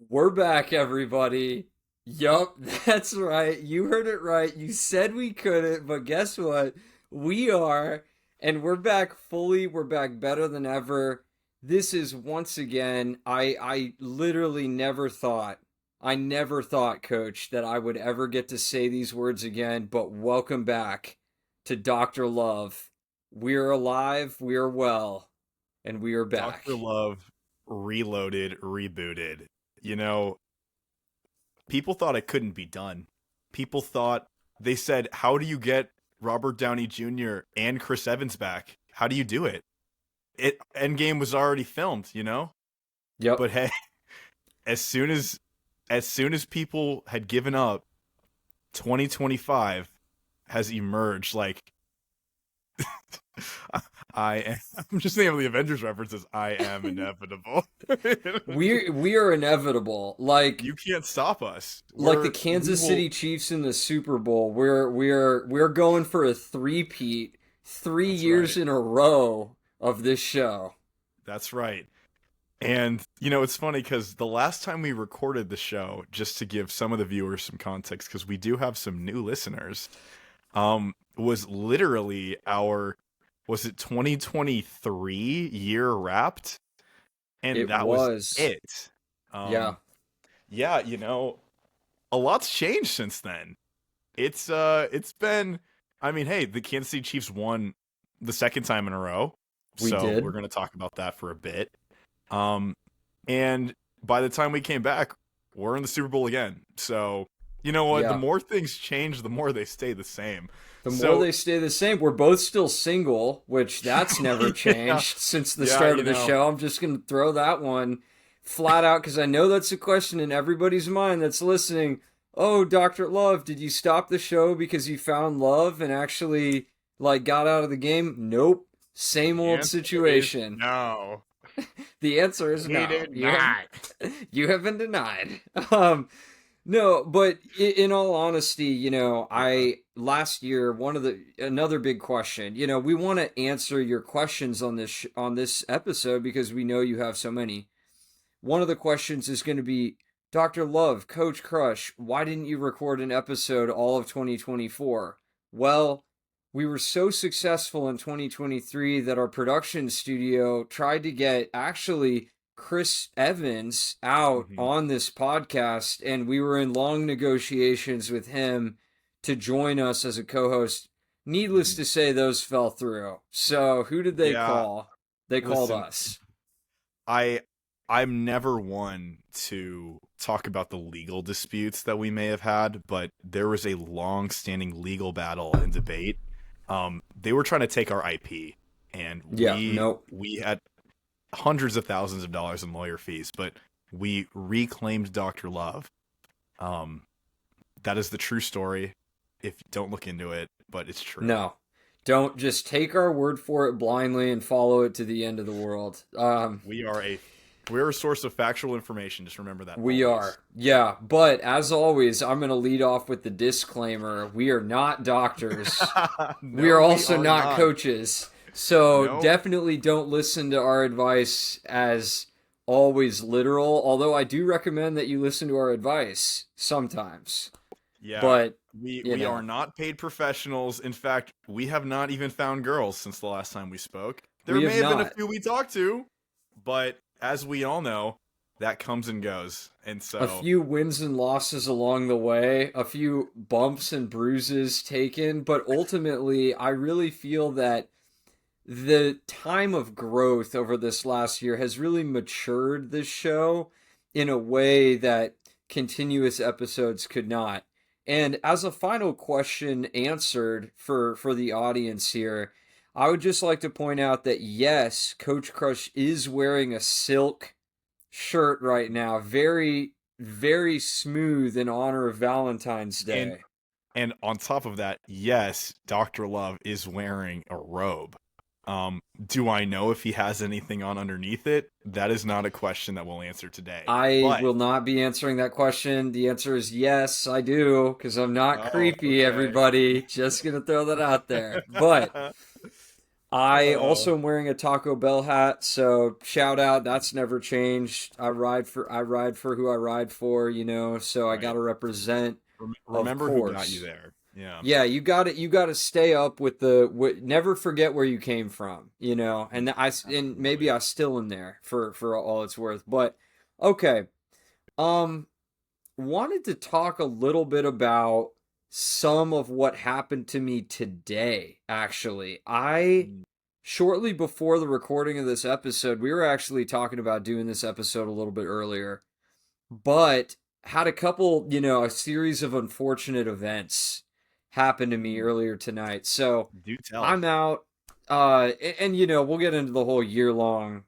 We're back, everybody. Yup, that's right. You heard it right. You said we couldn't, but guess what? We are, and we're back fully. We're back better than ever. This is once again, I literally never thought, coach, that I would ever get to say these words again, but welcome back to Dr. Love. We're alive, we're well, and we are Dr. back. Love reloaded, rebooted. You know, people thought it couldn't be done. People thought they said, "How do you get Robert Downey Jr. and Chris Evans back? How do you do it?" Endgame was already filmed, Yep. But hey, as soon as people had given up, 2025 has emerged like I am. I'm just thinking of the Avengers references. I am inevitable. We are inevitable. You can't stop us. Like the We Kansas will. City Chiefs in the Super Bowl. We're going for a three-peat, three That's years right. in a row of this show. That's right. And it's funny because the last time we recorded the show, just to give some of the viewers some context, because we do have some new listeners, was literally our, was it 2023 year wrapped, and It that was was. it. Yeah. Um, yeah, a lot's changed since then. It's been, I mean, hey, the Kansas City Chiefs won the second time in a row, We so we're did. gonna talk about that for a bit. Um, and by the time we came back, we're in the Super Bowl again. So you know what? The Yeah. more things change, the more they stay the same. The more So they stay the same, we're both still single, which that's never yeah, changed since the yeah, start of the show. I'm just going to throw that one flat out because I know that's a question in everybody's mind that's listening. Oh, Dr. Love, did you stop the show because you found love and actually got out of the game? Nope. Same the old answer is situation. no. The answer is He no. did not. You have been denied. Um, no, but in all honesty, Yeah. I last year one of the another big question. We want to answer your questions on this episode because we know you have so many. One of the questions is going to be Dr. Love, Coach Crush, why didn't you record an episode all of 2024? Well, we were so successful in 2023 that our production studio tried to get actually Chris Evans out Hmm. on this podcast, and we were in long negotiations with him to join us as a co host. Needless Hmm. to say, those fell through. So, who did they Yeah. call? They called Listen, us. I I'm never one to talk about the legal disputes that we may have had, but there was a long-standing legal battle and debate. They were trying to take our IP, and Yeah, nope. we had hundreds of thousands of dollars in lawyer fees, but we reclaimed Dr. Love. Um, that is the true story. If you don't look into it, but it's true. No. Don't just take our word for it blindly and follow it to the end of the world. We are a we're a source of factual information. Just remember that We always. are. Yeah, but as always, I'm going to lead off with the disclaimer. We are not doctors. We No, are we also are not not. coaches. So No. definitely don't listen to our advice as always literal, although I do recommend that you listen to our advice sometimes. Yeah, But, we are not paid professionals. In fact, we have not even found girls since the last time we spoke. There we may have have been a not. few we talked to, but as we all know, that comes and goes. And A so, few wins and losses along the way, a few bumps and bruises taken, but ultimately, I really feel that the time of growth over this last year has really matured this show in a way that continuous episodes could not. And as a final question answered for the audience here, I would just like to point out that yes, Coach Crush is wearing a silk shirt right now. Very, very smooth in honor of Valentine's and Day. on top of that, yes, Dr. Love is wearing a robe. Do I know if he has anything on underneath it? That is not a question that we'll answer today. I But will not be answering that question. The answer is yes, I do, because I'm not oh, creepy, okay. everybody. Just gonna throw that out there. But I Uh, also am wearing a Taco Bell hat, so shout out, that's never changed. I ride for who I ride for, so I got right. to represent, of Remember who got you course. there. Yeah. Yeah, you got to stay up with never forget where you came from, Mm, and absolutely. maybe I still am there for all it's worth. But okay. Um wanted to talk a little bit about some of what happened to me today, actually. I Mm, Shortly before the recording of this episode, we were actually talking about doing this episode a little bit earlier, but had a couple, a series of unfortunate events happen to me mm. earlier tonight. So Do tell. I'm out, and we'll get into the whole year long,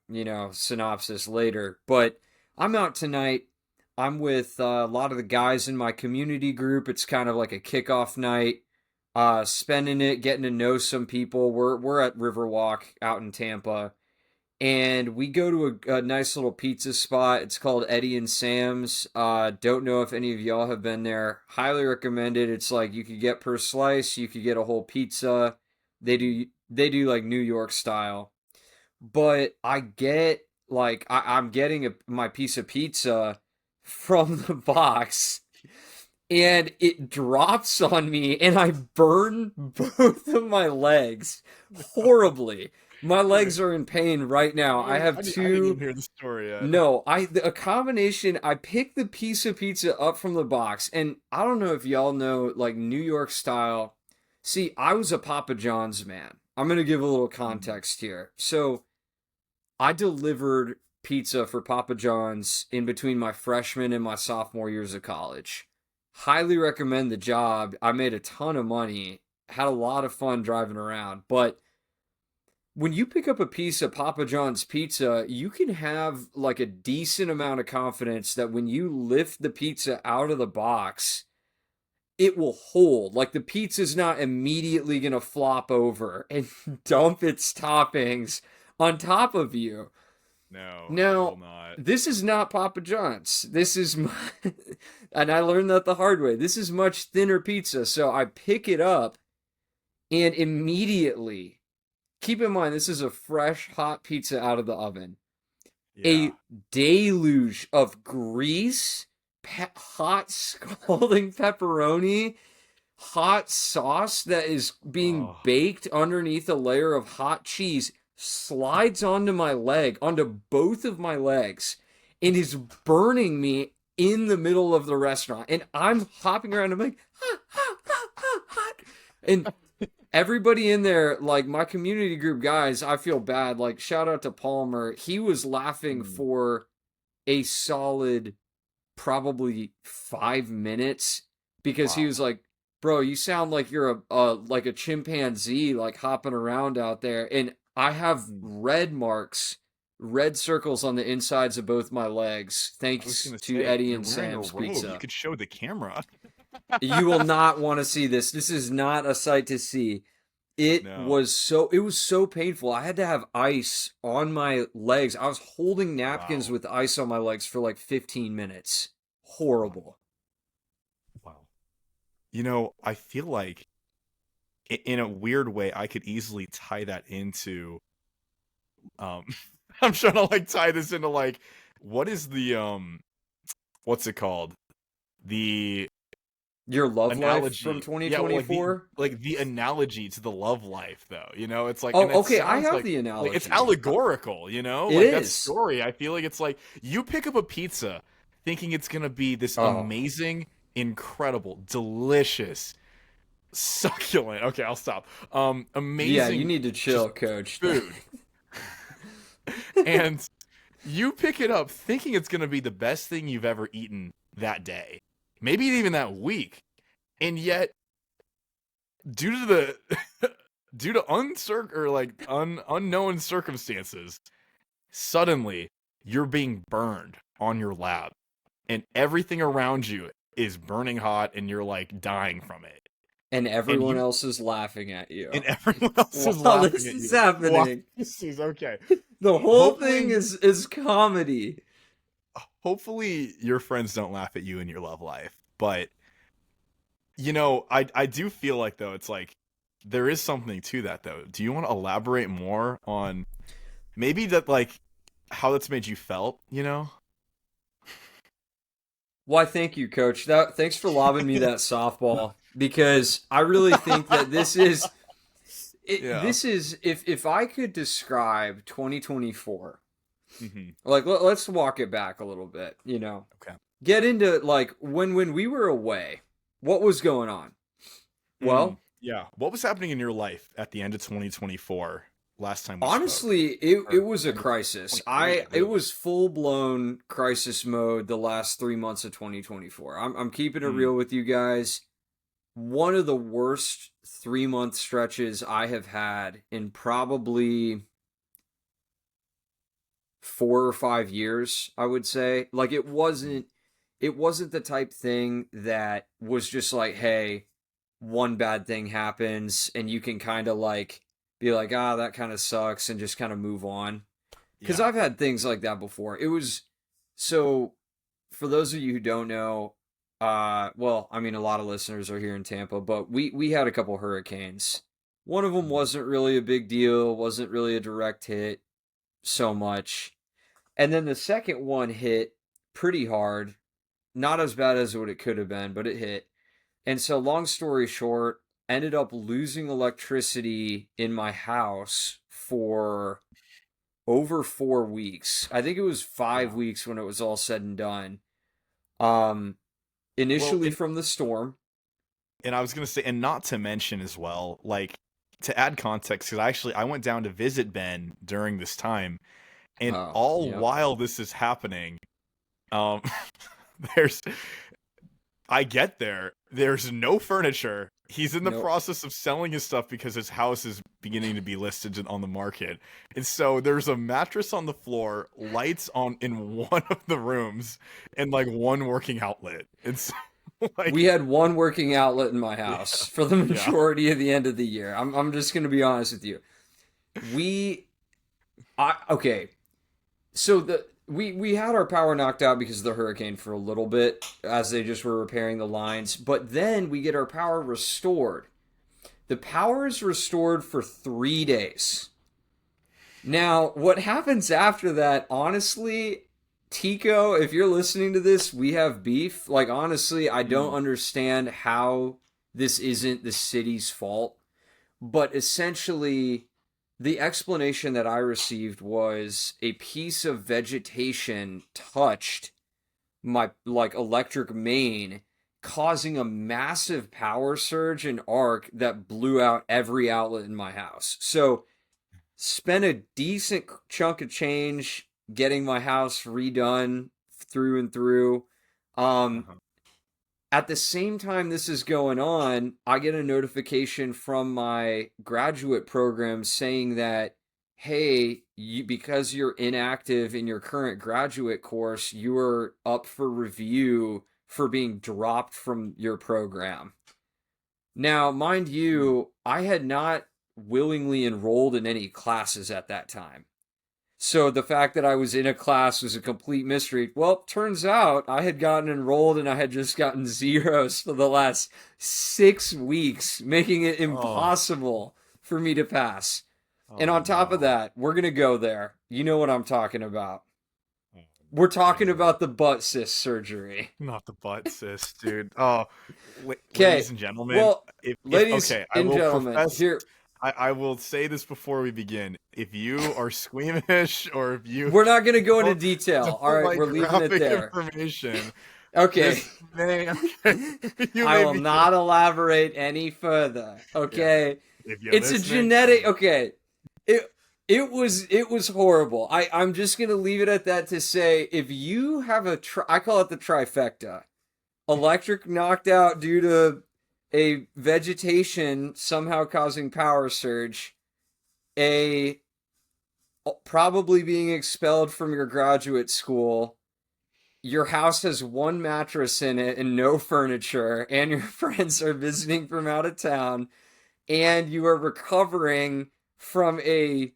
synopsis later, but I'm out tonight. I'm with a lot of the guys in my community group. It's kind of like a kickoff night, spending it, getting to know some people. We're at Riverwalk out in Tampa, and we go to a nice little pizza spot. It's called Eddie and Sam's. Don't know if any of y'all have been there. Highly recommend it. It's like you could get per slice, you could get a whole pizza. They do like New York style, but I get like I'm getting my piece of pizza from the box, and it drops on me, and I burn both of my legs horribly. My Wait, legs are in pain right now. I have I didn't even two. hear the story yet. No, a combination. I picked the piece of pizza up from the box, and I don't know if y'all know like New York style. See, I was a Papa John's man. I'm gonna give a little Mm, context here. So I delivered pizza for Papa John's in between my freshman and my sophomore years of college. Highly recommend the job. I made a ton of money, had a lot of fun driving around. But when you pick up a piece of Papa John's pizza, you can have like a decent amount of confidence that when you lift the pizza out of the box, it will hold. Like the pizza's not immediately going to flop over and dump its toppings on top of you. no, it will Now, not. this is not Papa John's. And I learned that the hard way. This is much thinner pizza. So I pick it up and immediately, keep in mind, this is a fresh, hot pizza out of the oven. Yeah. A deluge of grease, hot, scalding pepperoni, hot sauce that is being Oh, baked underneath a layer of hot cheese slides onto my leg, onto both of my legs, and is burning me in the middle of the restaurant. And I'm hopping around. I'm like, hot, hot, hot, hot, hot. And everybody in there, like my community group guys, I feel bad. Like, shout out to Palmer. He was laughing mm, for a solid probably 5 minutes because he wow. was like, "Bro, you sound like you're a chimpanzee like hopping around out there." And I have Mm. red marks, red circles on the insides of both my legs, I was thanks gonna to say, Eddie you're and wearing a Sam's robe. You pizza. could show the camera. You will not want to see this. This is not a sight to see. No. It was so painful. I had to have ice on my legs. I was holding napkins Wow. with ice on my legs for like 15 minutes. Wow. Horrible. Wow. I feel like in a weird way, I could easily tie that into um I'm trying to like tie this into like what is the what's it called? The Your love life from analogy. Yeah, well, 2024? like the analogy to the love life though. It's like, and Oh, it okay, I sounds have the like it's analogy. allegorical, It like that is. story. I feel like it's like you pick up a pizza thinking it's gonna be this Oh, amazing, incredible, delicious, succulent. Okay, I'll stop. yeah, you Amazing, need to just chill, coach. food, and you pick it up thinking it's gonna be the best thing you've ever eaten that day, maybe even that week, and yet due to the due to unknown circumstances, suddenly you're being burned on your lap, and everything around you is burning hot, and you're like dying from it, And and everyone you else is laughing at you and everyone else is while laughing this at is you. Wow, happening. this is okay. The whole thing Hopefully, is comedy. hopefully your friends don't laugh at you in your love life, but I do feel like though it's like there is something to that though. Do you want to elaborate more on maybe that, like, how that's made you felt, you know? Why, thank you, Coach. Thanks for lobbing me that softball because I really think that Yeah. this is if I could describe 2024, Hmm. like let's walk it back a little bit, Okay. get into like when we were away, what was going on? Well, Yeah. What was happening in your life at the end of 2024 last time we spoke? honestly, it Or was a end of crisis. 23, I It believe. was full blown crisis mode the last 3 months of 2024. I'm keeping it Mm. real with you guys. One of the worst 3 month stretches I have had in probably 4 or 5 years, I would say. Like it wasn't the type thing that was just like, hey, one bad thing happens and you can kind of like be like, ah, that kind of sucks and just kind of move on. Because Yeah. I've had things like that before. It was so for those of you who don't know, well, I mean, a lot of listeners are here in Tampa, but we had a couple hurricanes. One of them Mm. wasn't really a big deal, wasn't really a direct hit so much. And then the second one hit pretty hard, not as bad as what it could have been, but it hit. And so, long story short, ended up losing electricity in my house for over 4 weeks. I think it was five Wow. weeks when it was all said and done. Um, Well, initially from the storm. and I was gonna say, and not to mention as well, like, to add context, because I went down to visit Ben during this time, and Oh, all yep. while this is happening, um, there's I get there, there's no furniture. He's in the Nope. process of selling his stuff because his house is beginning to be listed on the market, and so there's a mattress on the floor, lights on in one of the rooms, and like one working outlet. It's We like, had one working outlet in my yeah, house for the yeah. majority of the end of the year. I'm just gonna be honest with you. We I okay. So we had our power knocked out because of the hurricane for a little bit as they just were repairing the lines, but then we get our power restored. The power is restored for 3 days. Now, what happens after that, honestly, Tico, if you're listening to this, we have beef. Like, honestly, I don't Mm. understand how this isn't the city's fault. But essentially, the explanation that I received was a piece of vegetation touched my like electric main, causing a massive power surge and arc that blew out every outlet in my house. So spent a decent chunk of change getting my house redone through and through. Um, Uh-huh. at the same time this is going on, I get a notification from my graduate program saying that, hey, because you're inactive in your current graduate course, you are up for review for being dropped from your program. Now, mind Mm. you, I had not willingly enrolled in any classes at that time. So the fact that I was in a class was a complete mystery. Well, turns out I had gotten enrolled and I had just gotten zeros for the last 6 weeks, making it Oh, impossible for me to pass. And oh on top of no. that, we're going to go there. You know what I'm talking about. Oh, We're I talking know. about the butt cyst surgery. Not the butt, sis, dude. Oh, Okay. ladies and gentlemen, Well, if ladies okay, I and will gentlemen, profess, here, I will say this before we begin. If you are squeamish or if you we're not going to go into don't, detail. All don't right, like we're leaving it graphic there. information, Okay. this may okay, you I may will be, not elaborate any further. yeah. Okay. If you're It's a listening, genetic okay. It it was horrible. I'm just gonna leave it at that to say if you have I call it the trifecta. Electric knocked out due to a vegetation somehow causing power surge, a probably being expelled from your graduate school, your house has one mattress in it and no furniture, and your friends are visiting from out of town, and you are recovering from a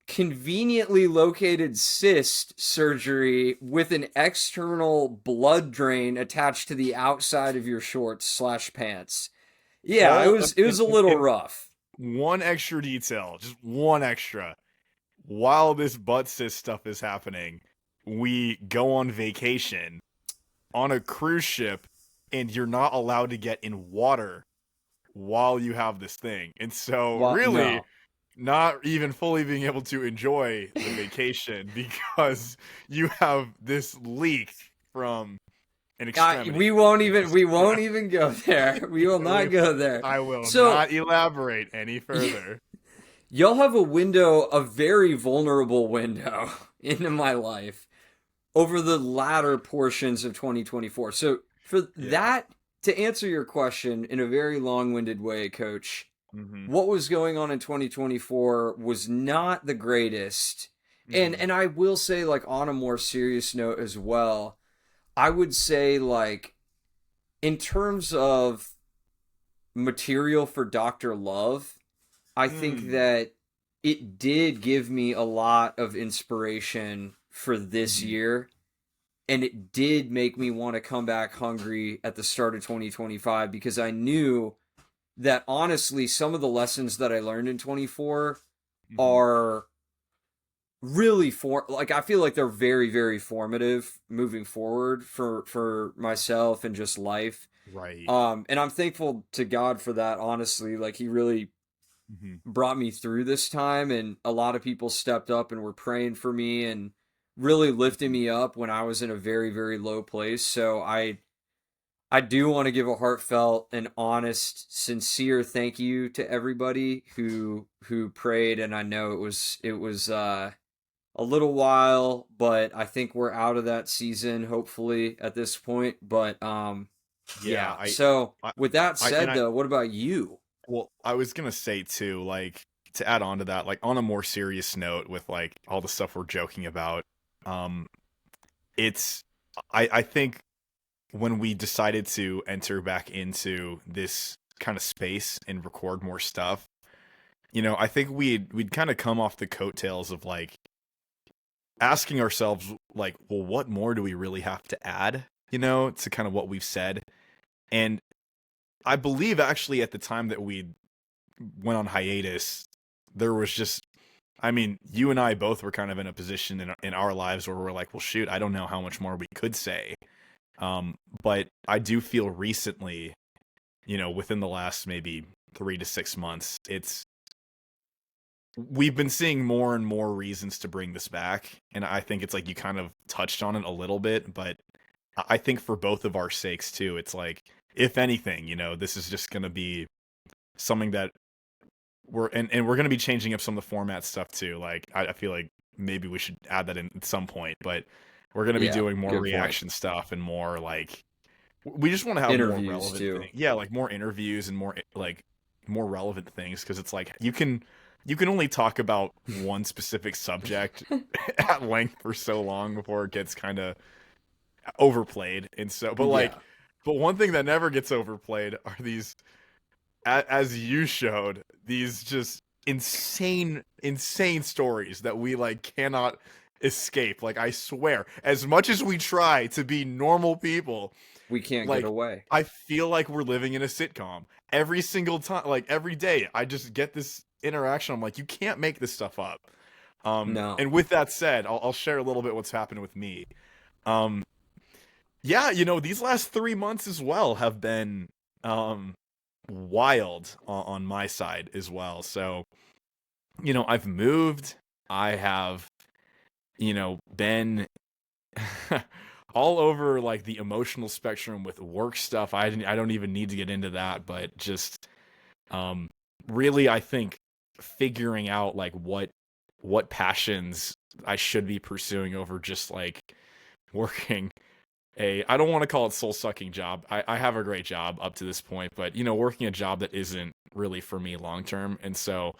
conveniently located cyst surgery with an external blood drain attached to the outside of your shorts slash pants. Yeah, all it was a little and rough. one extra detail, just one extra. While this butt cyst stuff is happening, we go on vacation on a cruise ship, and you're not allowed to get in water while you have this thing. And so, Well, really, no. not even fully being able to enjoy the vacation because you have this leak from an extremity. It's just, We won't even go there. We will not go there. I will So not elaborate any further. you'll have a window, a very vulnerable window into my life over the latter portions of 2024. So for Yeah. that, to answer your question in a very long-winded way, Coach, Hmm. what was going on in 2024 was not the greatest. Hmm. And I will say, like, on a more serious note as well, I would say, like, in terms of material for Dr. Love, I think Mm. that it did give me a lot of inspiration for this Hmm. year. And it did make me want to come back hungry at the start of 2025 because I knew that honestly, some of the lessons that I learned in 24 Hmm. are really like I feel like they're very very formative moving forward for myself and just life. Right. And I'm thankful to God for that, honestly. Like he really Hmm. brought me through this time, and a lot of people stepped up and were praying for me and really lifting Hmm. me up when I was in a very very low place. So I do want to give a heartfelt and honest, sincere thank you to everybody who prayed, and I know it was a little while, but I think we're out of that season hopefully at this point. But Yeah. yeah. So I, with that and said, though, what about you? well, I was gonna say too, like to add on to that, like on a more serious note, with like all the stuff we're joking about, um, it's, I think when we decided to enter back into this kind of space and record more stuff, I think we'd kind of come off the coattails of like asking ourselves like, well, what more do we really have to add, to kind of what we've said. And I believe actually at the time that we went on hiatus, there was just, I mean, you and I both were kind of in a position in our lives where we're like, well, shoot, I don't know how much more we could say. But I do feel recently, within the last maybe 3 to 6 months, we've been seeing more and more reasons to bring this back. And I think it's like you kind of touched on it a little bit, but I think for both of our sakes too, it's like, if anything, this is just going to be something that and we're going to be changing up some of the format stuff too. Like, I feel like maybe we should add that in at some point, but we're going to be Yeah, doing more good point. reaction stuff and more like, we just want to have more Interviews relevant too. things. Yeah, like more interviews and more like more relevant things, because it's like you can only talk about one specific subject at length for so long before it gets kind of overplayed. And so, Yeah. but one thing that never gets overplayed are these, as you showed, these just insane stories that we like cannot escape. Like, I swear, as much as we try to be normal people, We can't get like, away. I feel like we're living in a sitcom every single time. Like, every day I just get this interaction. I'm like, you can't make this stuff up. No. And with that said, I'll share a little bit what's happened with me. um yeah, these last 3 months as well have been um wild on my side as well. So, I've moved. I have, been all over like the emotional spectrum with work stuff. I don't even need to get into that, but just um really, I think figuring out like what passions I should be pursuing over just like working I don't want to call it soul sucking job. I have a great job up to this point, but working a job that isn't really for me long term. And so,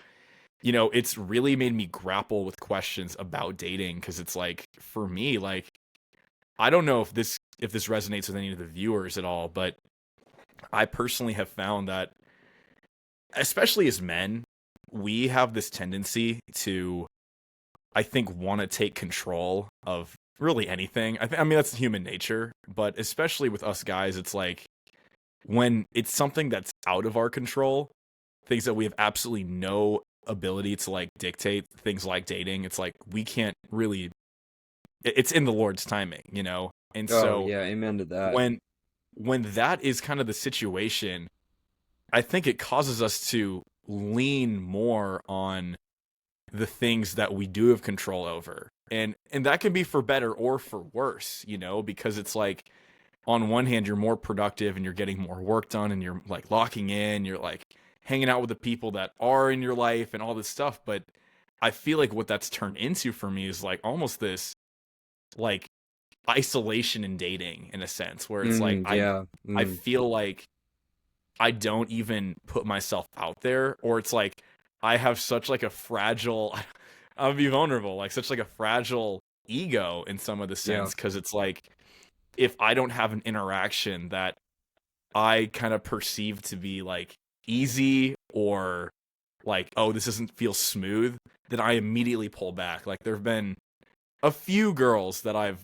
it's really made me grapple with questions about dating, because it's like, for me, like, I don't know if this resonates with any of the viewers at all, but I personally have found that, especially as men, we have this tendency to, I think, want to take control of really anything. I mean, that's human nature, but especially with us guys, it's like, when it's something that's out of our control, things that we have absolutely no ability to like dictate, things like dating. It's like we can't really, it's in the Lord's timing, you know? And Oh so yeah, amen to that. when that is kind of the situation, I think it causes us to lean more on the things that we do have control over. And that can be for better or for worse, you know, because it's like on one hand you're more productive and you're getting more work done and you're like locking in, you're like hanging out with the people that are in your life and all this stuff, but I feel like what that's turned into for me is like almost this like isolation in dating in a sense where it's like Yeah. I feel like I don't even put myself out there, or it's like I have such like a fragile I'll be vulnerable, like such like a fragile ego in some of the Yeah. sense, because it's like if I don't have an interaction that I kind of perceive to be like easy or like, oh, this doesn't feel smooth, then I immediately pull back. Like there have been a few girls that I've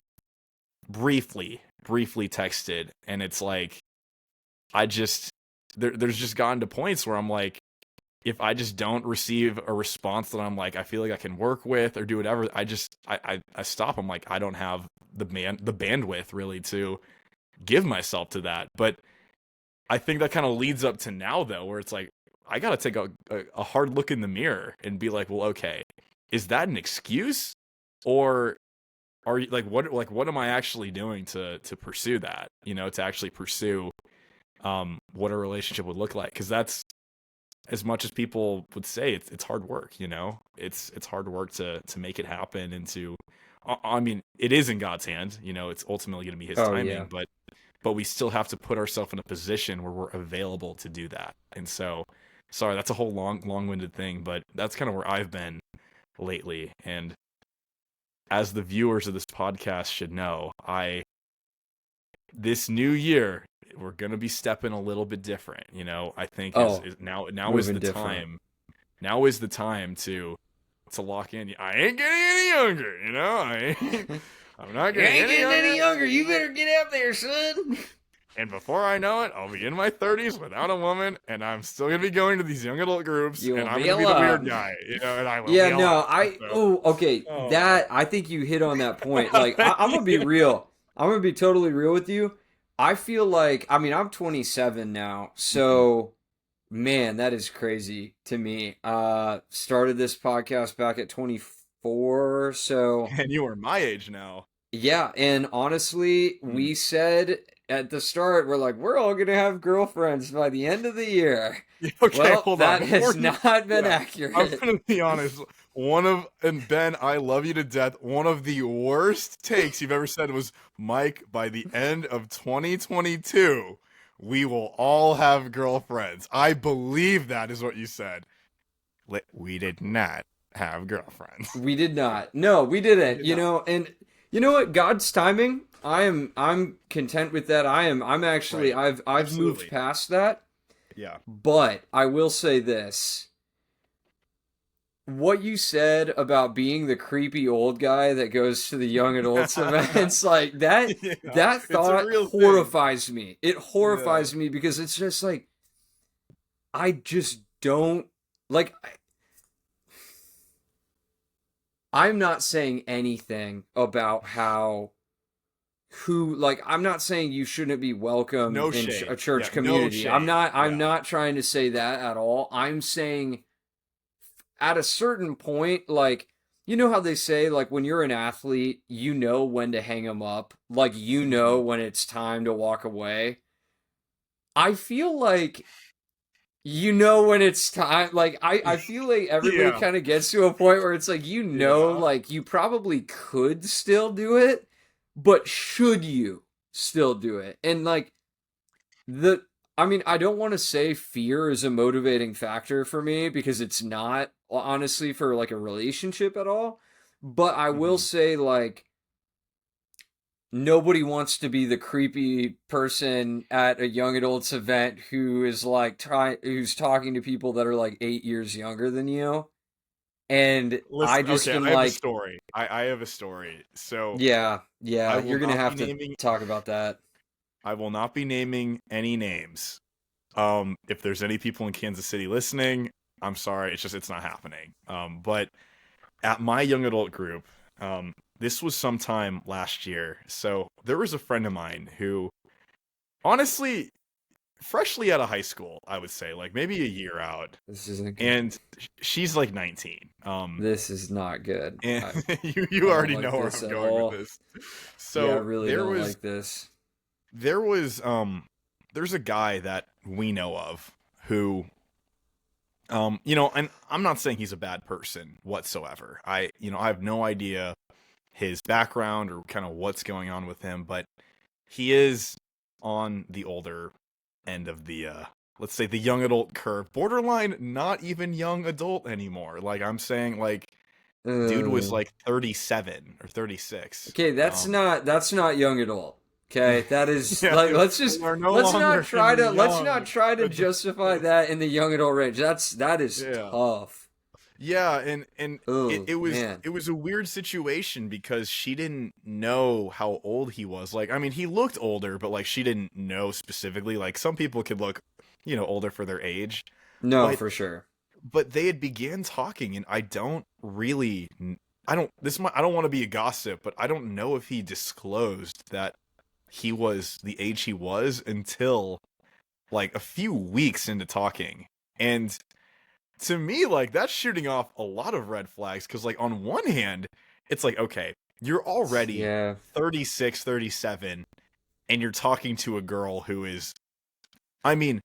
briefly texted, and it's like I just there's just gotten to points where I'm like, if I just don't receive a response that I'm like I feel like I can work with or do whatever, I stop. I'm like I don't have the bandwidth really to give myself to that. But I think that kind of leads up to now though, where it's like I gotta take a hard look in the mirror and be like, well, okay, is that an excuse, or are you what am I actually doing to pursue that? You know, to actually pursue what a relationship would look like, because that's, as much as people would say, it's hard work. You know, it's hard work to make it happen, and to I mean, it is in God's hand. You know, it's ultimately going to be His Oh timing, yeah. but we still have to put ourselves in a position where we're available to do that. And so, sorry, that's a whole long-winded thing, but that's kind of where I've been lately. And as the viewers of this podcast should know, this new year we're gonna be stepping a little bit different. You know, I think Oh, is now is moving the different. time. Now is the time to lock in. I ain't getting any younger. You know, I'm not You getting ain't any getting any younger. younger. You better get out there, son. And before I know it, I'll be in my 30s without a woman, and I'm still gonna be going to these young adult groups, You and will I'm be gonna be the weird alone. guy, you know, and I will Yeah, be no, alone. So, okay, oh man. that, I think you hit on that point. Like, Thank I'm gonna be you. real. I'm gonna be totally real with you. I feel like, I mean, I'm 27 now, Mhm. so man, that is crazy to me. Started this podcast back at 24, so And you are my age now. yeah, and honestly, Hmm. we said at the start, we're like, we're all gonna have girlfriends by the end of the year. Okay, Well, hold on. that Before has you, not been yeah, I'm accurate. gonna be honest. And Ben, I love you to death. One of the worst takes you've ever said was, Mike, by the end of 2022, we will all have girlfriends. I believe that is what you said. We did not have girlfriends. We did not. No, we We didn't. did not. And you know what? God's timing. I'm content with that. I'm actually Right. I've moved Absolutely. past that. Yeah. But I will say this. What you said about being the creepy old guy that goes to the young adults events, like Yeah. that It's a thought real thing. horrifies me. It Yeah. horrifies me because it's just like I just don't like I'm not saying anything about how who like I'm not saying you shouldn't be welcome No in a shade. Yeah. church No community. shade. I'm Yeah. not trying to say that at all. I'm saying at a certain point, like, you know how they say, like, when you're an athlete, you know when to hang them up, like, you know Mhm. when it's time to walk away. I feel like you know when it's time. Like, I feel like everybody Yeah. kind of gets to a point where it's like, you know, Yeah. like, you probably could still do it, but should you still do it? And, like, the I mean, I don't want to say fear is a motivating factor for me because it's not honestly for like a relationship at all, but I will Mhm. say like nobody wants to be the creepy person at a young adults event who is like who's talking to people that are like 8 years younger than you. And I Listen, just okay, am I have a like, story. I have a story. So yeah, I yeah, will you're going to not be have to naming talk about that. I will not be naming any names. If there's any people in Kansas City listening, I'm sorry, it's not happening. But at my young adult group, this was sometime last year. So there was a friend of mine who, honestly, freshly out of high school, I would say, like maybe a year out, This isn't good. and she's like 19. This is not good. And I you don't already like know where this I'm at going with all. this. Yeah, I So really don't like this. there was there's a guy that we know of who and I'm not saying he's a bad person whatsoever. I have no idea his background or kind of what's going on with him, but he is on the older end of the let's say the young adult curve, borderline not even young adult anymore. Like I'm saying, like dude was Uh, like 37 or 36. okay, that's not young adult. Okay, that is Yeah, like we are no longer in the let's not young try to adult. justify that in the young adult range. That is Yeah. tough. Yeah, and it, Oh it was man. it was a weird situation because she didn't know how old he was. Like, I mean, he looked older, but like she didn't know specifically. Like some people could look, older for their age, No, but for sure. they had began talking, and I don't want to be a gossip, but I don't know if he disclosed that he was the age he was until like a few weeks into talking. And to me, like that's shooting off a lot of red flags because like on one hand, it's like, okay, you're already Yeah. 36, 37, and you're talking to a girl who is, I mean,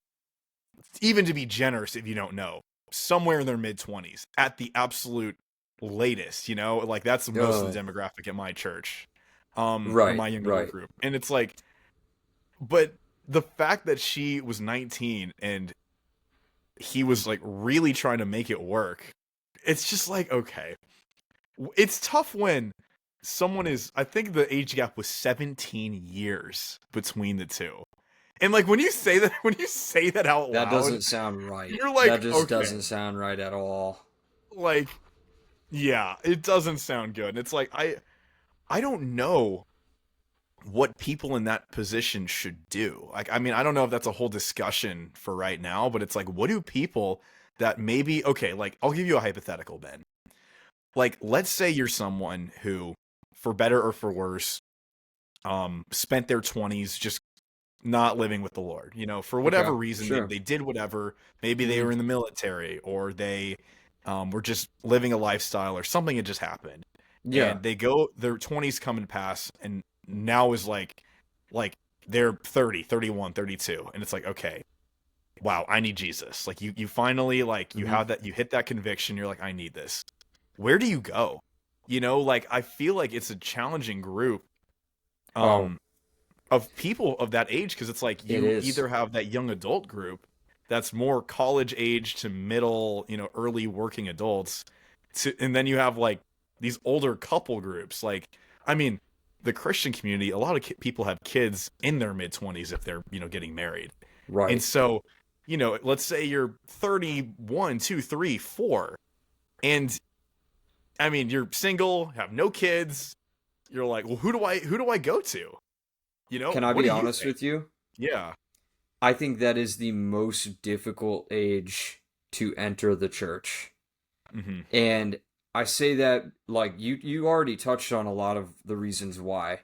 even to be generous, if you don't know, somewhere in their mid 20s at the absolute latest, like that's most of Oh, the demographic at my church, or right, my young adult right. group. And it's like, but the fact that she was 19 and he was like really trying to make it work, it's just like, okay. It's tough when someone is, I think the age gap was 17 years between the two. And like when you say that out That loud, doesn't sound right. you're That like, just okay, doesn't sound right at all. like yeah, it doesn't sound good. And it's like I don't know what people in that position should do. Like I mean, I don't know if that's a whole discussion for right now, but it's like what do people that maybe okay, like I'll give you a hypothetical, Ben. Like let's say you're someone who for better or for worse spent their 20s just not living with the Lord, for Okay, whatever reason sure. they did whatever. Maybe they Hmm. were in the military or they were just living a lifestyle or something had just happened. Yeah. And their 20s come and pass and now is like they're 30, 31, 32 and it's like, okay, wow, I need Jesus. Like you finally like you Hmm. have that you hit that conviction, you're like I need this. Where do you go? Like I feel like it's a challenging group Oh, um of people of that age because it's like it you is. either have that young adult group that's more college age to middle, early working adults and then you have like these older couple groups. Like I mean, the Christian community, a lot of people have kids in their mid 20s if they're, getting married. And Right. so, let's say you're 31, 2, 3, 4 and I mean, you're single, have no kids. You're like, well, who do I go to? Can I What be do you honest think? with you? Yeah. I think that is the most difficult age to enter the church. Hmm. And I say that like you already touched on a lot of the reasons why.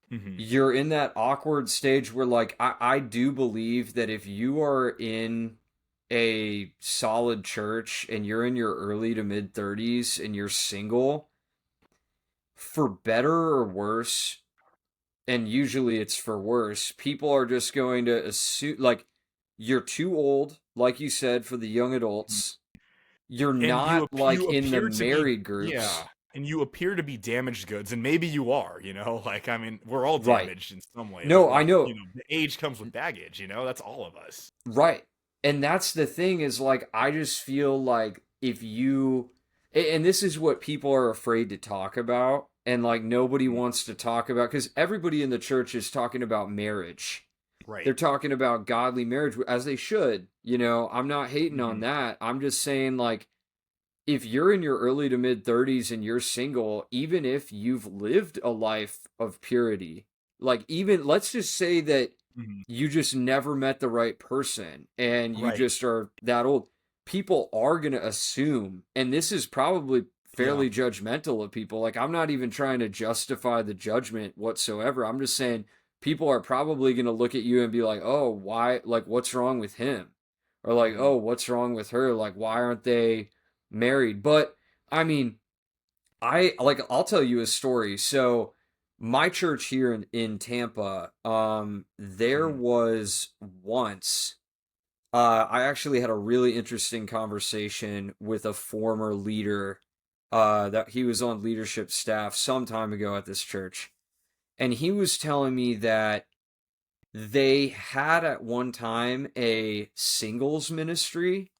Hmm. You're in that awkward stage where like I do believe that if you are in a solid church and you're in your early to mid 30s and you're single, for better or worse, and usually it's for worse, people are just going to assume like you're too old, like you said, for the young adults. You're And not like you in the appear to be, married yeah, groups. and you appear to be damaged goods, and maybe you are. Like I mean, we're all Right. damaged in some way, but No, I like know. the age comes with baggage. That's all of us. Right. And that's the thing is like I just feel like if you and this is what people are afraid to talk about and like nobody Mhm. wants to talk about cuz everybody in the church is talking about marriage. They're Right. talking about godly marriage as they should. I'm not hating on Hmm. that. I'm just saying like if you're in your early to mid 30s and you're single, even if you've lived a life of purity, like even let's just say that Mhm. you just never met the right person and you Right. just are that old. People are going to assume, and this is probably Yeah. fairly judgmental of people. Like, I'm not even trying to justify the judgment whatsoever. I'm just saying people are probably going to look at you and be like, oh, why? Like, what's wrong with him? Or like, Mhm. oh, what's wrong with her? Like, why aren't they married? But I mean, I'll tell you a story. So my church here in Tampa, there Mhm. was once I actually had a really interesting conversation with a former leader that he was on leadership staff some time ago at this church. And he was telling me that they had at one time a singles ministry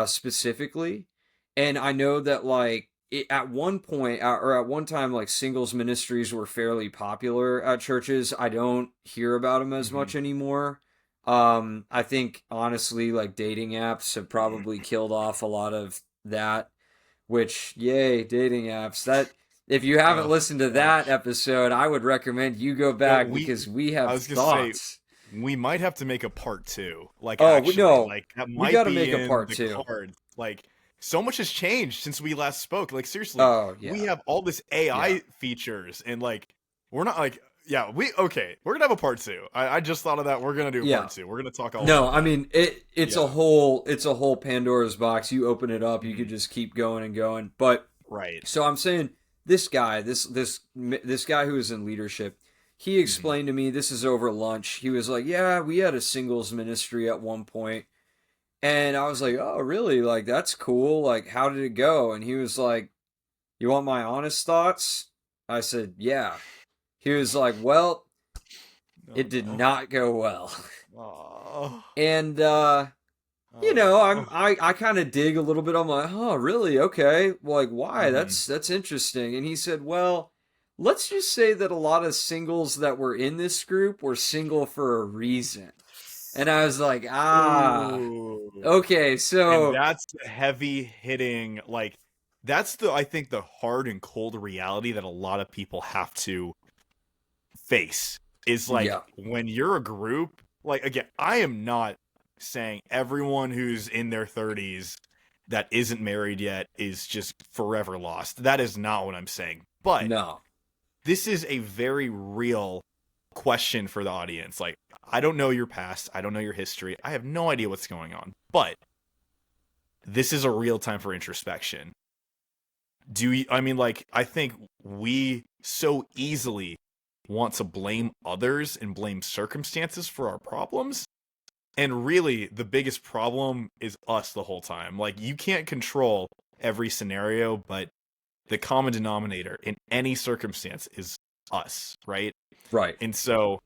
specifically. And I know that like at one point or at one time like singles ministries were fairly popular at churches. I don't hear about them as Mhm. much anymore. I think honestly like dating apps have probably killed off a lot of that, which yay, dating apps. That if you haven't Oh listened to that gosh. episode, I would recommend you go No, back because we I have was gonna say thoughts. we might have to make a part two. Like Oh, actually, no. like that We might got to be make a in part the 2. cards. Like so much has changed since we last spoke. Like seriously, Oh, we yeah. have all this Yeah. AI features and like we're not like yeah, we okay. We're gonna have a part two. I just thought of that. We're gonna do a Yeah. part two. We're gonna talk all No, about I that. mean it's a Yeah. whole Pandora's box. You open it up, you could Mhm. just keep going and going. But Right. so I'm saying this guy, this guy who is in leadership, he Mhm. explained to me this is over lunch. He was like, "Yeah, we had a singles ministry at one point." And I was like, "Oh, really? Like that's cool. Like how did it go?" And he was like, "You want my honest thoughts?" I said, "Yeah." He was like, "Well, No, it did no. not go well." Oh. And Oh. I kind of dig a little bit. I'm like, oh, really? Okay. Like, why? Mhm. That's interesting. And he said, well, let's just say that a lot of singles that were in this group were single for a reason. And I was like, ah, Ooh. okay. And So that's the heavy hitting, like, that's the, I think, the hard and cold reality that a lot of people have to face is like yeah, when you're a group, like, again, I am not saying everyone who's in their 30s that isn't married yet is just forever lost. That is not what I'm saying. But no, this is a very real question for the audience. Like, I don't know your past, I don't know your history, I have no idea what's going on, but this is a real time for introspection. Do you, I mean, like, I think we so easily want to blame others and blame circumstances for our problems. And really, the biggest problem is us the whole time. Like, you can't control every scenario, but the common denominator in any circumstance is us, right? right, And so,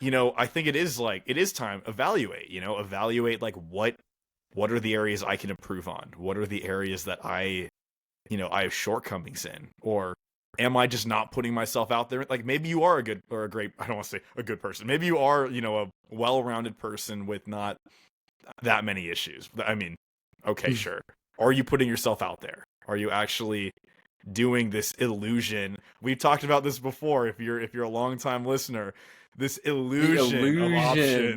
I think it is like it is time evaluate, evaluate like what are the areas I can improve on? What are the areas that I have shortcomings in? Or am I just not putting myself out there? Like maybe you are a good or a great, I don't want to say a good person. Maybe you are, a well-rounded person with not that many issues. I mean, okay, sure. Are you putting yourself out there? Are you actually doing this illusion? We've talked about this before if you're a long time listener. This the illusion of illusion.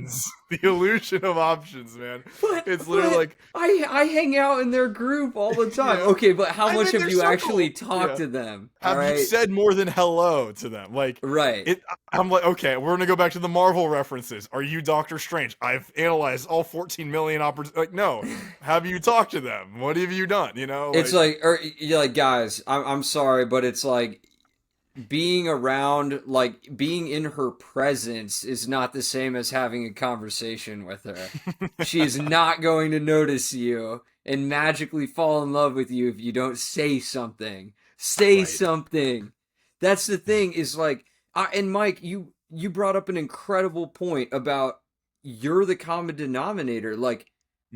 options. The illusion of options, man. It's literally But like, I hang out in their group all the time. yeah, Okay, but how I'm much in have their you actually circle. talked Yeah. to them? All Have you right, said more than hello to them? Like right. it I'm like, okay, we're gonna go back to the Marvel references. Are you Doctor Strange? I've analyzed all 14 million like, no. Have you talked to them? What have you done? It's Like like, or you're like, guys, I'm sorry, but it's like being around, like being in her presence is not the same as having a conversation with her. She is not going to notice you and magically fall in love with you if you don't say something. Say right. something. That's the thing. Is like, and Mike, you brought up an incredible point about you're the common denominator. Like,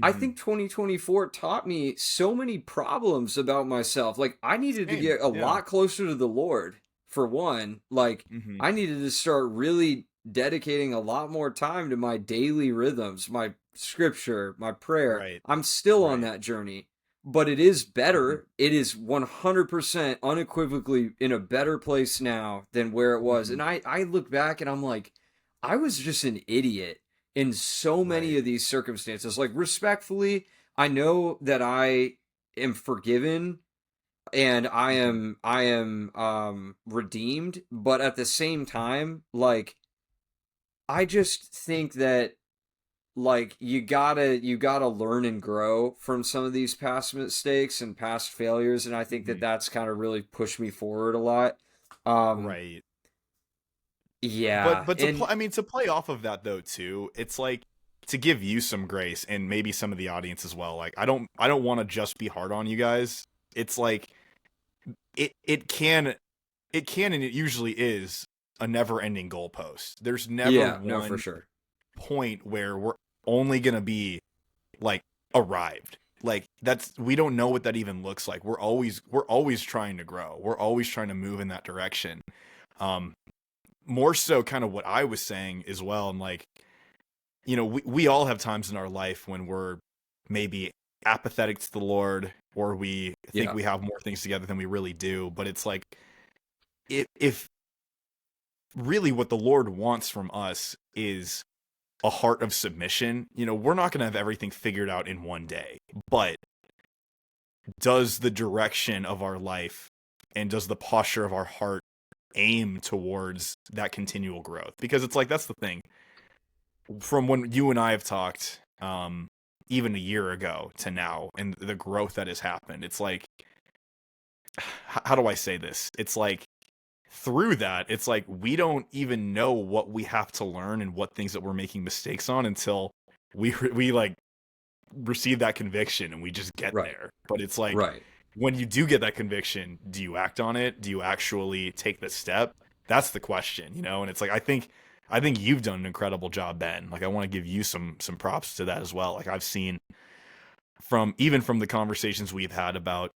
I Mm-hmm. think 2024 taught me so many problems about myself. Like, I needed to Same. get a Yeah. lot closer to the Lord, for one. Like, Mm-hmm. I needed to start really dedicating a lot more time to my daily rhythms, my scripture, my prayer. Right. I'm still on Right. that journey, but it is Mm-hmm. better. It is 100% unequivocally in a better place now than where it was. Mm-hmm. And I look back and I'm like, I was just an idiot in so many Right. of these circumstances. Like, respectfully, I know that I am forgiven and Mhm. I am redeemed, but at the same time, like, I just think that, like, you gotta learn and grow from some of these past mistakes and past failures, and I think that Mhm. that's kind of really pushed me forward a lot. um Right. yeah, To and I mean, to play off of that though too, it's like to give you some grace and maybe some of the audience as well. Like I don't want to just be hard on you guys. It's like it can and it usually is a never-ending goalpost. There's never yeah, no, for one sure. point where we're only going to be like arrived. Like that's we don't know what that even looks like. We're always trying to grow. We're always trying to move in that direction. Um More so kind of what I was saying as well. And like, we all have times in our life when we're maybe apathetic to the Lord or we think Yeah. we have more things together than we really do. But it's like, if really what the Lord wants from us is a heart of submission, we're not going to have everything figured out in one day. But does the direction of our life and does the posture of our heart aim towards that continual growth? Because it's like, that's the thing. From when you and I have talked, even a year ago to now, and the growth that has happened, it's like, how do I say this? It's like through that, it's like we don't even know what we have to learn and what things that we're making mistakes on until we like receive that conviction and we just get Right. there. But it's like Right. when you do get that conviction, do you act on it? Do you actually take the step? That's the question, And it's like I think you've done an incredible job, Ben. Like I want to give you some props to that as well. Like I've seen from the conversations we've had about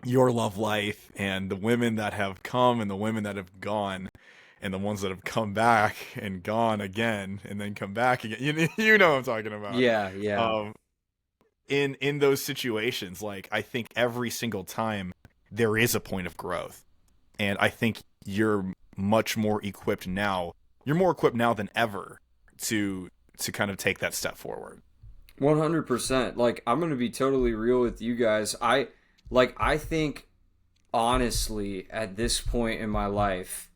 your love life and the women that have come and the women that have gone and the ones that have come back and gone again and then come back again. You know what I'm talking about. Yeah. Yeah. Um, in those situations, like I think every single time there is a point of growth, and I think you're much more equipped now. You're more equipped now than ever to kind of take that step forward. 100%. Like, I'm going to be totally real with you guys. I think honestly at this point in my life,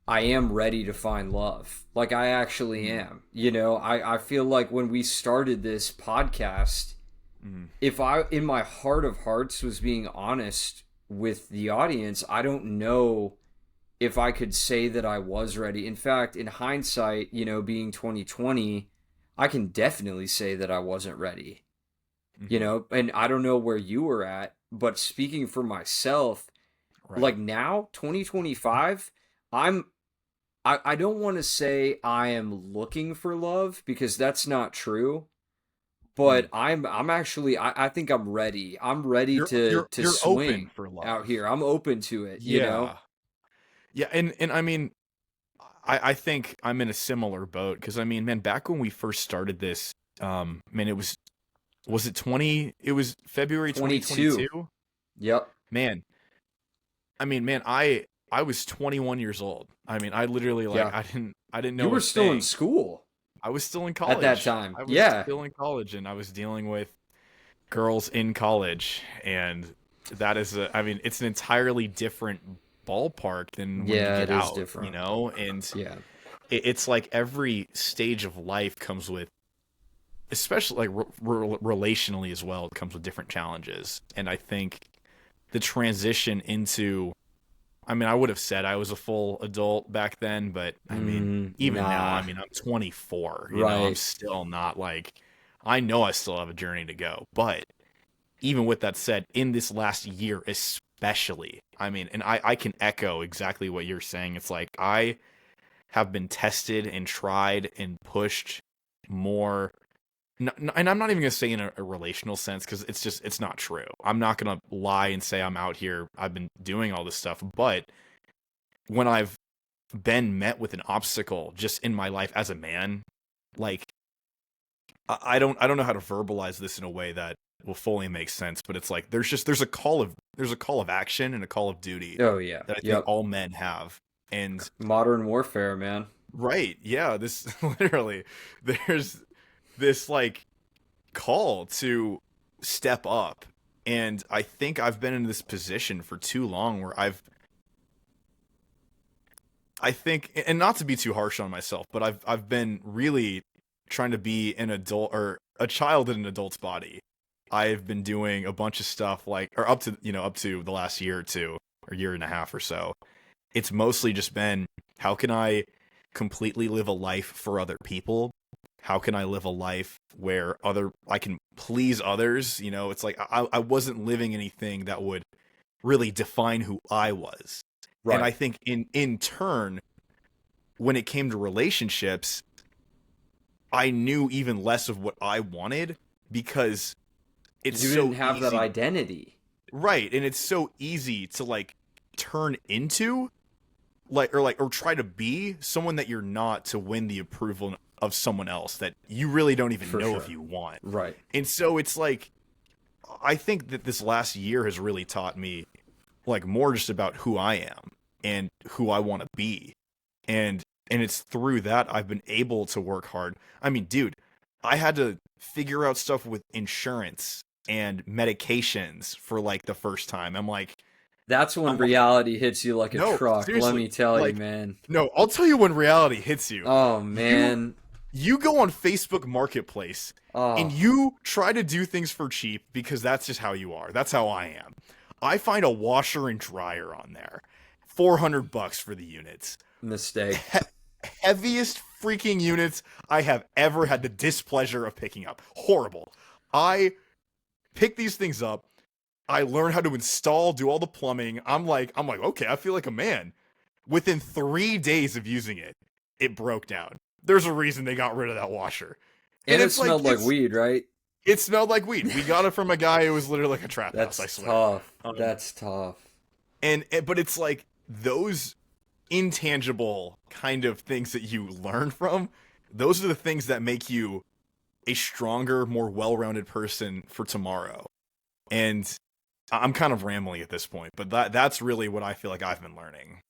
I am ready to find love. Like, I actually Mm, am. I feel like when we started this podcast, mm, if I, in my heart of hearts, was being honest with the audience, I don't know if I could say that I was ready. In fact, in hindsight, being 2020, I can definitely say that I wasn't ready. mm-hmm. And I don't know where you were at, but speaking for myself, Right. like now, 2025, I'm I don't want to say I am looking for love because that's not true, but Mm. I'm actually I think I'm ready. I'm ready to You're open swing for out love. here. I'm open to it. Yeah. Yeah, and I mean, I think I'm in a similar boat because I mean, man, back when we first started this, man, was it 20? It was February 22. 2022. Yep. Man, I mean, man, I was 21 years old. I mean, I literally like Yeah. I didn't You know were a still in thing. school I was still in at that college. time. I was Yeah. still in college, and I was dealing with girls in college, and that is I mean, it's an entirely different ballpark than when you Yeah, get it is out, different. and Yeah. it's like every stage of life comes with, especially like relationally as well, it comes with different challenges. And I think the transition into, I mean, I would have said I was a full adult back then, but I mean, even now, I Nah. mean, I'm 24, I'm Right. still not like, I know I still have a journey to go. But even with that said, in this last year, especially, I mean, and I can echo exactly what you're saying. It's like, I have been tested and tried and pushed more. And I'm not even going to say in a relational sense because it's not true. I'm not going to lie and say I'm out here, I've been doing all this stuff. But when I've been met with an obstacle just in my life as a man, like I don't know how to verbalize this in a way that will fully make sense, but it's like there's a call of action and a call of duty Oh yeah. that I think Yep. all men have. And Modern warfare, man. Right. Yeah, this literally there's this like call to step up. And I think I've been in this position for too long where I think, and not to be too harsh on myself, but I've been really trying to be an adult or a child in an adult's body. I've been doing a bunch of stuff like, or up to the last year or two, or year and a half or so. It's mostly just been, how can I completely live a life for other people? How can I live a life where I can please others? You know, it's like I wasn't living anything that would really define who I was. And I Right. think in turn, when it came to relationships, I knew even less of what I wanted because it's Because you so didn't have that easy. identity. Right, and it's so easy to like turn into or try to be someone that you're not to win the approval of someone else that you really don't even For know if sure. you want. Right. And so it's like I think that this last year has really taught me like more just about who I am and who I want to be. And it's through that I've been able to work hard. I mean, dude, I had to figure out stuff with insurance and medications for like the first time. That's when I'm like, reality hits you like a no, truck, let seriously. me tell you, Like, man. no, I'll tell you when reality hits you. Oh, You man. you go on Facebook Marketplace and Oh, you try to do things for cheap because that's just how you are. That's how I am. I find a washer and dryer on there. $400 for the units. mistake. Heaviest freaking units I have ever had the displeasure of picking up. Horrible. I pick these things up. I learn how to install, do all the plumbing. I'm like, okay, I feel like a man. Within 3 days of using it, it broke down. There's a reason they got rid of that washer. And And it it's like smelled like weed, right? it smelled like weed. We got it from a guy who was literally like a trap house, I That's swear. tough. Um, That's tough. but it's like those intangible kind of things that you learn from, those are the things that make you a stronger, more well-rounded person for tomorrow. And I'm kind of rambling at this point, but that's really what I feel like I've been learning.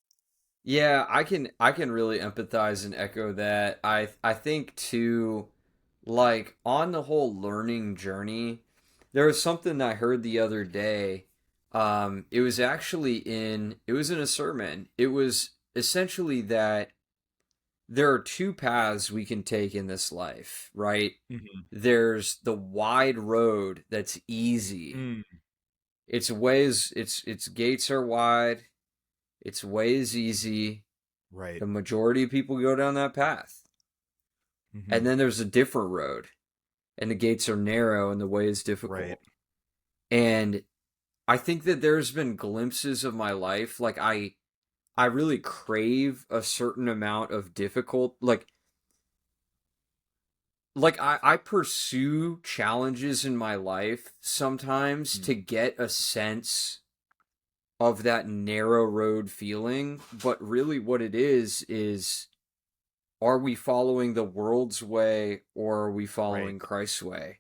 Yeah, I can really empathize and echo that. I think too, like on the whole learning journey, there was something I heard the other day. It was in a sermon. It was essentially that there are two paths we can take in this life, right? Mm-hmm. There's the wide road that's easy. Mm, Its gates are wide, its way is easy. right. The majority of people go down that path. Mm-hmm. And then there's a different road, and the gates are narrow and the way is Right. difficult. And I think that there's been glimpses of my life like I really crave a certain amount of difficult like I pursue challenges in my life sometimes Mm, to get a sense of that narrow road feeling, but really what it is are we following the world's way or are we right. following Christ's way?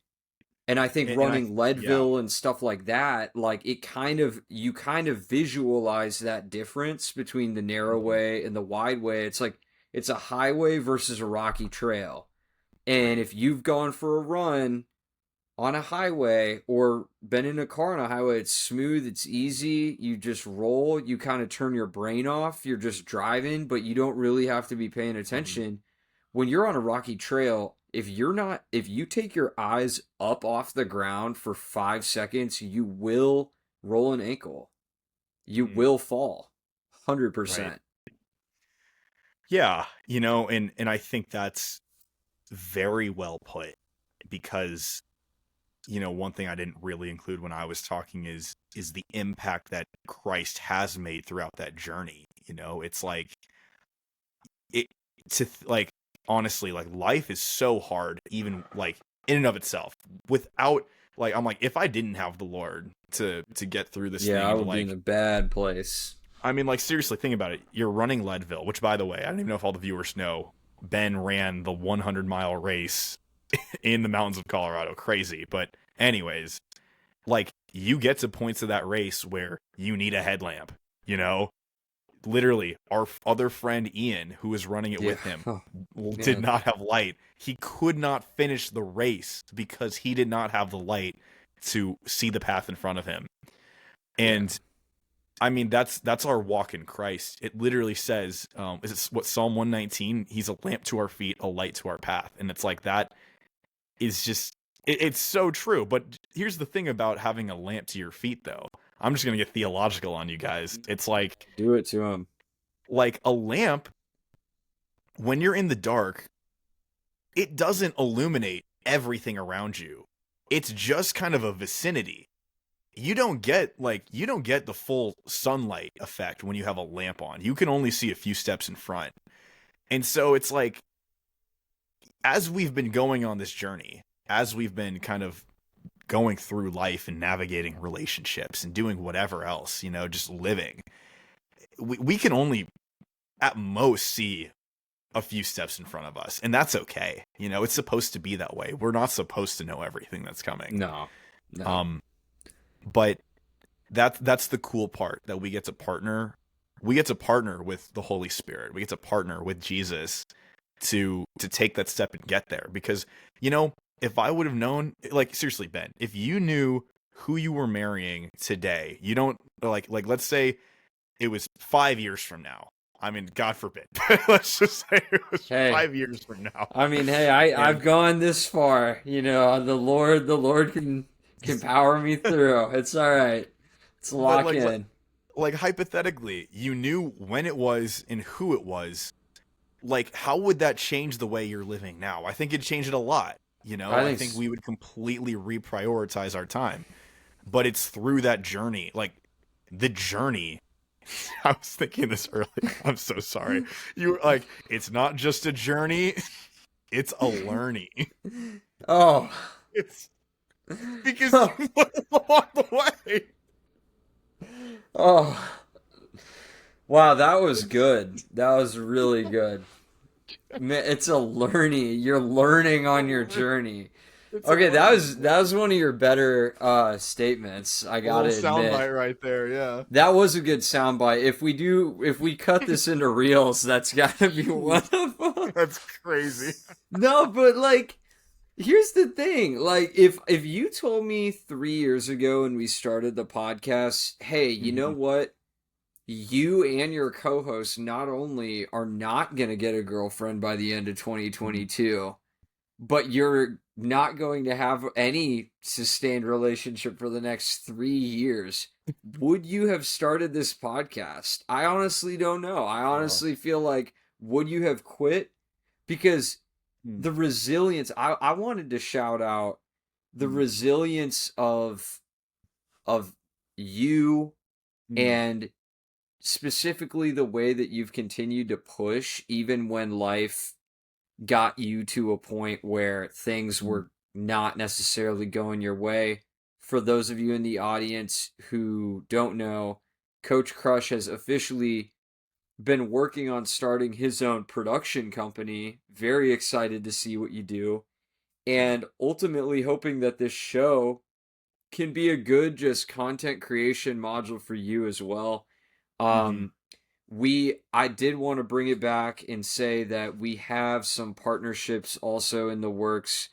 And I think And running yeah. Leadville and stuff like that, like it kind of you kind of visualize that difference between the narrow Mhm. way and the wide way. It's like it's a highway versus a rocky trail. And Right. if you've gone for a run on a highway or been in a car on a highway, it's smooth, it's easy, you just roll, you kind of turn your brain off, you're just driving, but you don't really have to be paying Mhm. attention. When you're on a rocky trail, if you take your eyes up off the ground for 5 seconds, you will roll an ankle. You Mm, will fall. right. 100%. Yeah, and I think that's very well put because one thing I didn't really include when I was talking is the impact that Christ has made throughout that journey. It's like it like honestly, like life is so hard, even like in and of itself. Without like, I'm like, if I didn't have the Lord to get through this Yeah, thing I and would be in like, a bad place. I mean, like seriously, think about it. You're running Leadville, which by the way, I don't even know if all the viewers know. Ben ran the 100-mile race in the mountains of Colorado. Crazy, but anyways, like you get to points of that race where you need a headlamp, you know? literally our other friend Ian, who was running it Yeah. with him, Oh, did man. not have light. He could not finish the race because he did not have the light to see the path in front of him. Yeah. And I mean, that's our walk in Christ. It literally says, is it what, Psalm 119? He's a lamp to our feet, a light to our path. And it's like, that is just, it's so true. But here's the thing about having a lamp to your feet, though. I'm just going to get theological on you guys. It's Do it to him. like a lamp, when you're in the dark, it doesn't illuminate everything around you. It's just kind of a vicinity. You don't get the full sunlight effect when you have a lamp on. You can only see a few steps in front. And so it's like, as we've been going on this journey, as we've been kind of going through life and navigating relationships and doing whatever else, just living, we can only at most see a few steps in front of us, and that's okay. It's supposed to be that way. We're not supposed to know everything that's coming. No. But that's the cool part, that we get to partner with the Holy Spirit. We get to partner with Jesus to take that step and get there. Because, if I would have known, like, seriously, Ben, if you knew who you were marrying today, you don't, like let's say it was 5 years from now. I mean, God forbid. Let's just say it was 5 years from now. I mean, hey, I've gone this far. The Lord can power me through. It's all right. It's lock in. Like hypothetically, you knew when it was and who it was. Like, how would that change the way you're living now? I think it'd change it a lot. I think we would completely reprioritize our time. But it's through that journey, like the journey. I was thinking this earlier. I'm so sorry. You were like, it's not just a journey, it's a learning. Oh. It's because you went along the way. Oh. Wow, that was good. That was really good. Man, it's a learning. You're learning on your journey. Okay, that was one of your better statements. I gotta admit, soundbite right there. Yeah, that was a good soundbite. If we cut this into reels, that's gotta be one of them. That's crazy. No, but like, here's the thing. Like, if you told me 3 years ago when we started the podcast, hey, you know what? You and your co-host not only are not gonna get a girlfriend by the end of 2022, but you're not going to have any sustained relationship for the next 3 years, would you have started this podcast? I honestly don't know. I honestly feel like, would you have quit? Because the resilience, I wanted to shout out the resilience of you, and specifically the way that you've continued to push even when life got you to a point where things were not necessarily going your way. For those of you in the audience who don't know, Coach Crush has officially been working on starting his own production company. Very excited to see what you do. And ultimately hoping that this show can be a good just content creation module for you as well. I did want to bring it back and say that we have some partnerships also in the works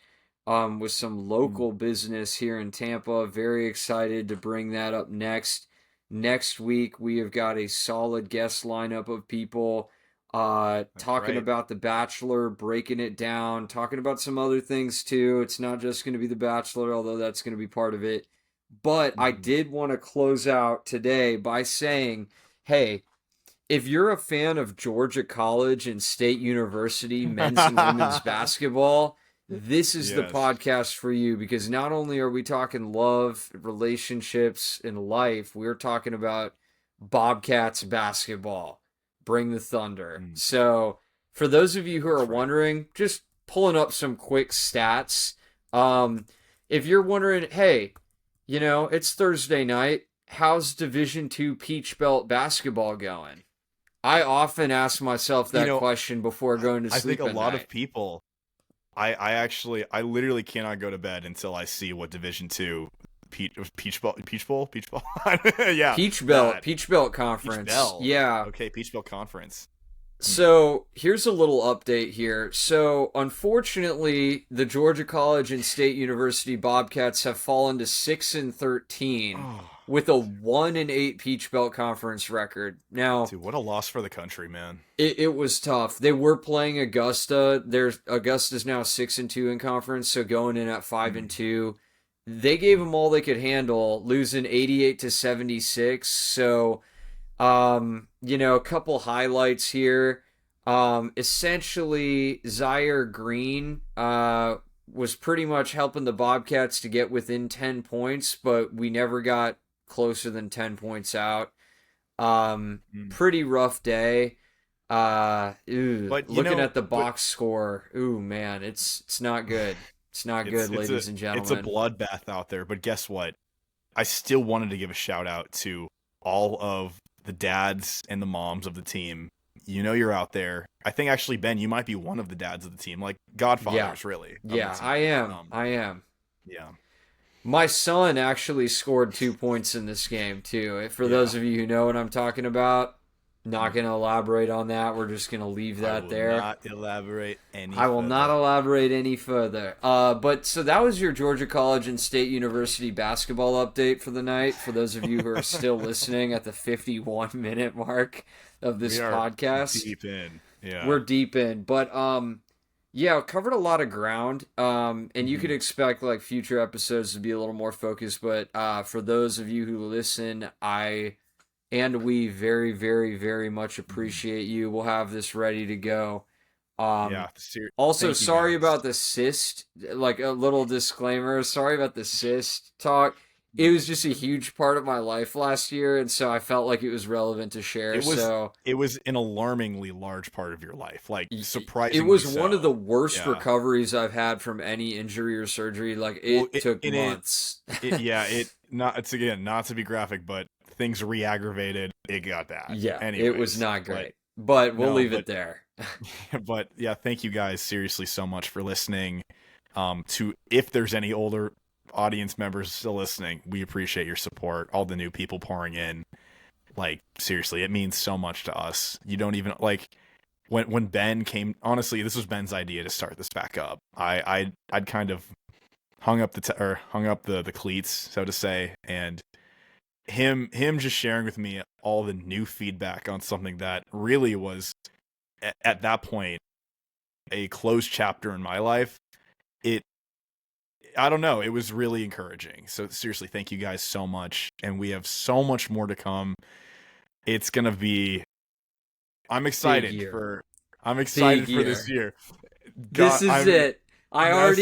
with some local business here in Tampa. Very excited to bring that up next. Next week, we have got a solid guest lineup of people talking about The Bachelor, breaking it down, talking about some other things too. It's not just going to be The Bachelor, although that's going to be part of it. But I did want to close out today by saying, hey, if you're a fan of Georgia College and State University men's and women's basketball, this is the podcast for you, because not only are we talking love, relationships, and life, we're talking about Bobcats basketball. Bring the thunder. So for those of you who are wondering, just pulling up some quick stats. If you're wondering, hey, it's Thursday night, how's Division II Peach Belt basketball going? I often ask myself that question before going to sleep. I think a lot of people, I literally cannot go to bed until I see what Division II Peach Bowl. Yeah, that Peach Belt Peach Conference. Bell. Yeah. Okay, Peach Bell Conference. So here's a little update here. So unfortunately, the Georgia College and State University Bobcats have fallen to 6-13 Oh, with a 1-8 Peach Belt Conference record. Now, dude, what a loss for the country, man. it was tough. They were playing Augusta. Augusta's now 6-2 in conference, so going in at 5-2. They gave them all they could handle, losing 88-76. So a couple highlights here. Essentially, Zaire Green was pretty much helping the Bobcats to get within 10 points, but we never got closer than 10 points out. Pretty rough day. But looking at the box score, ooh man, it's not good. It's not good, ladies and gentlemen. It's a bloodbath out there. But guess what? I still wanted to give a shout out to all of the dads and the moms of the team. You know you're out there. I think actually, Ben, you might be one of the dads of the team, like godfathers, really. Yeah, I am. I am. Yeah. My son actually scored 2 points in this game too. For those of you who know what I'm talking about, not going to elaborate on that. We're just going to leave that there. I will not elaborate any I will not elaborate any further. But so that was your Georgia College and State University basketball update for the night. For those of you who are still listening at the 51-minute mark of this podcast. Deep in. Yeah. We're deep in. But covered a lot of ground. And you could expect like future episodes to be a little more focused. But for those of you who listen, we very, very, very much appreciate you. We'll have this ready to go. Also, sorry about the cyst. Like a little disclaimer. Sorry about the cyst talk. It was just a huge part of my life last year, and so I felt like it was relevant to share. It was an alarmingly large part of your life, like surprisingly. It was one of the worst recoveries I've had from any injury or surgery. Like it took months. Not to be graphic, but things re-aggravated. It got bad. Yeah, anyways, it was not great. But we'll leave it there. But yeah, thank you guys seriously so much for listening. If there's any older audience members still listening, we appreciate your support. All the new people pouring in, like seriously, it means so much to us. You don't even like when Ben came. Honestly, this was Ben's idea to start this back up. I'd kind of hung up the cleats, so to say, and him just sharing with me all the new feedback on something that really was at that point a closed chapter in my life. I don't know. It was really encouraging. So seriously, thank you guys so much. And we have so much more to come. It's going to be, I'm excited for this year. This is it. I'm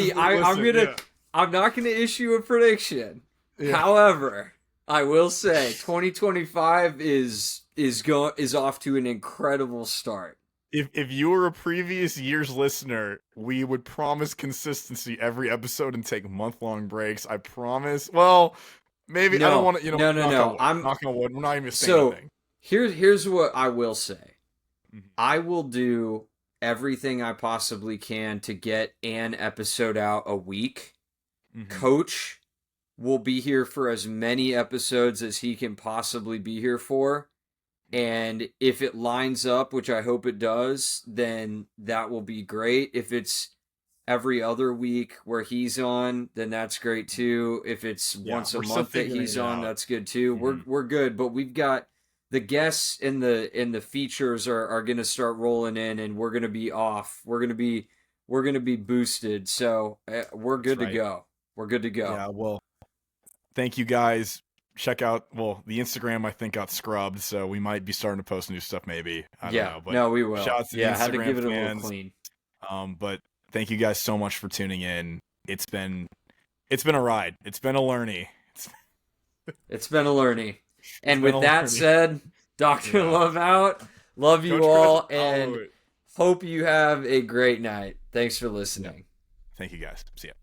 not going to issue a prediction. Yeah. However, I will say 2025 is off to an incredible start. If you were a previous year's listener, we would promise consistency every episode and take month-long breaks. I promise. Well, maybe I don't want to. No. I'm not gonna wood. We're not even saying anything. Here's what I will say. Mm-hmm. I will do everything I possibly can to get an episode out a week. Mm-hmm. Coach will be here for as many episodes as he can possibly be here for. And if it lines up, which I hope it does, then that will be great. If it's every other week where he's on, then that's great too. If it's once a month that he's on, that's good too. Mm-hmm. We're good, but we've got the guests and the features are going to start rolling in, and we're going to be off. We're going to be boosted. So we're good to go. We're good to go. Yeah. Well, thank you guys. Check out, the Instagram I think got scrubbed, so we might be starting to post new stuff maybe. I don't know. But no, we will. Shout out to the I had to give it fans. a little clean. But thank you guys so much for tuning in. It's been a ride. It's been a learning. It's been a learning. And with that said, Dr. Love out. Love you all, and hope you have a great night. Thanks for listening. Thank you guys. See ya.